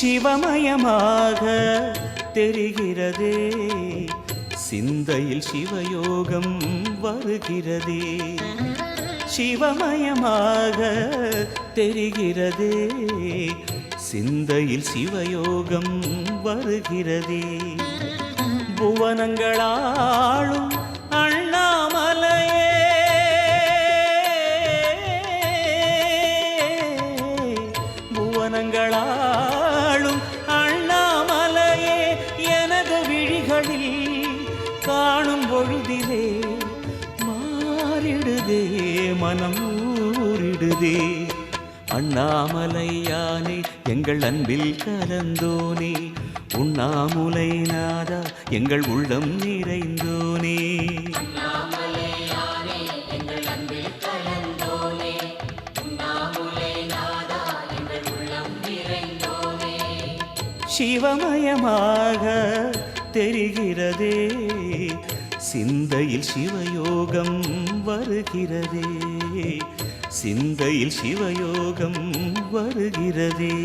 சிவமயமாக தெரிகிறதே, சிந்தையில் சிவயோகம் வருகிறதே. சிவமயமாக தெரிகிறதே, சிந்தையில் சிவயோகம் வருகிறதே. புவனங்களாளும் அண்ணாமலையே, புவனங்களாளும் அண்ணாமலையே, எனது விழிகளில் காணும் பொழுதிலே மாறிடுதே, மனம் ஊறிடுதே. அண்ணாமலையானே எங்கள் அன்பில் கலந்தோனே, உண்ணாமுலை நாதா எங்கள் உள்ளம் நிறைந்தோனே. சிவமயமாக தெரிகிறதே, சிந்தையில் சிவயோகம் வருகிறதே, சிந்தையில் சிவயோகம் வருகிறதே.